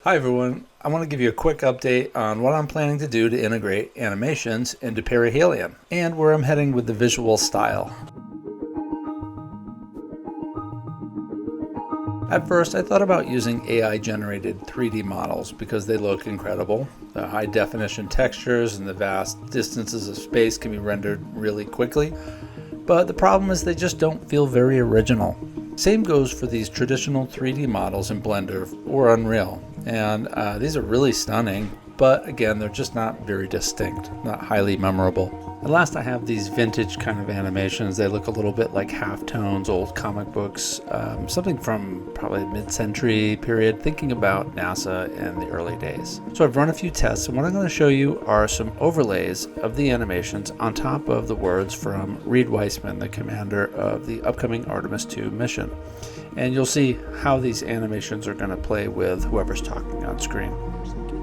Hi everyone, I want to give you a quick update on what I'm planning to do to integrate animations into Perihelion and where I'm heading with the visual style. At first I thought about using AI generated 3D models because they look incredible. The high definition textures and the vast distances of space can be rendered really quickly, but the problem is they just don't feel very original. Same goes for these traditional 3D models in Blender or Unreal, and these are really stunning, but again, they're just not very distinct, not highly memorable. And last, I have these vintage kind of animations. They look a little bit like halftones, old comic books, something from probably mid-century period, thinking about NASA in the early days. So I've run a few tests, and what I'm going to show you are some overlays of the animations on top of the words from Reed Weissman, the commander of the upcoming Artemis II mission. And you'll see how these animations are going to play with whoever's talking on screen.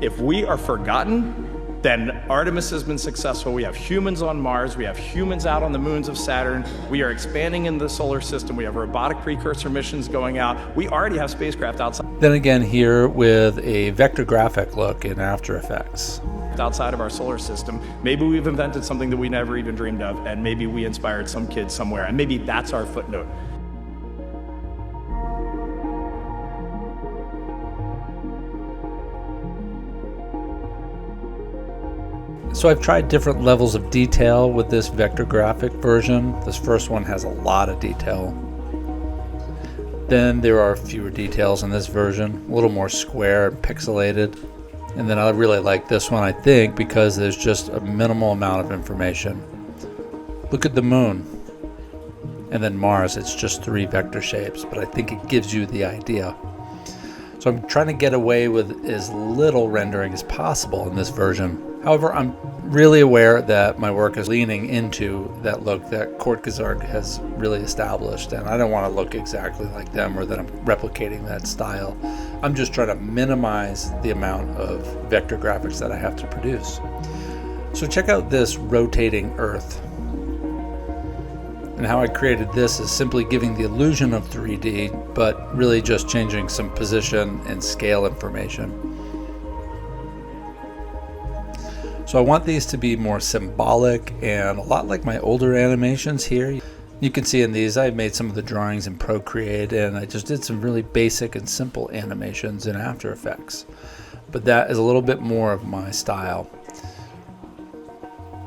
If we are forgotten, then Artemis has been successful. We have humans on Mars. We have humans out on the moons of Saturn. We are expanding in the solar system. We have robotic precursor missions going out. We already have spacecraft outside. Then again here with a vector graphic look in After Effects. Outside of our solar system. Maybe we've invented something that we never even dreamed of, and maybe we inspired some kid somewhere, and maybe that's our footnote. So I've tried different levels of detail with this vector graphic version. This first one has a lot of detail. Then there are fewer details in this version, a little more square and pixelated. And then I really like this one, I think, because there's just a minimal amount of information. Look at the moon. And then Mars, it's just 3 vector shapes, but I think it gives you the idea. So I'm trying to get away with as little rendering as possible in this version. However, I'm really aware that my work is leaning into that look that Kortgazarg has really established, and I don't want to look exactly like them or that I'm replicating that style. I'm just trying to minimize the amount of vector graphics that I have to produce. So check out this rotating Earth. And how I created this is simply giving the illusion of 3D, but really just changing some position and scale information. So I want these to be more symbolic and a lot like my older animations here. You can see in these I've made some of the drawings in Procreate, and I just did some really basic and simple animations in After Effects. But that is a little bit more of my style.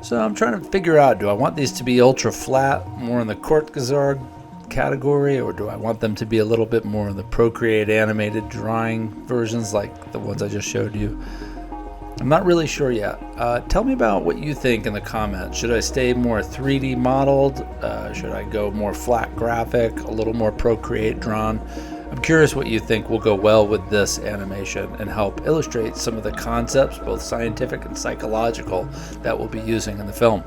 So I'm trying to figure out, do I want these to be ultra flat, more in the Kortgazarg category, or do I want them to be a little bit more in the Procreate animated drawing versions like the ones I just showed you? I'm not really sure yet. Tell me about what you think in the comments. Should I stay more 3D modeled? Should I go more flat graphic, a little more Procreate drawn? I'm curious what you think will go well with this animation and help illustrate some of the concepts, both scientific and psychological, that we'll be using in the film.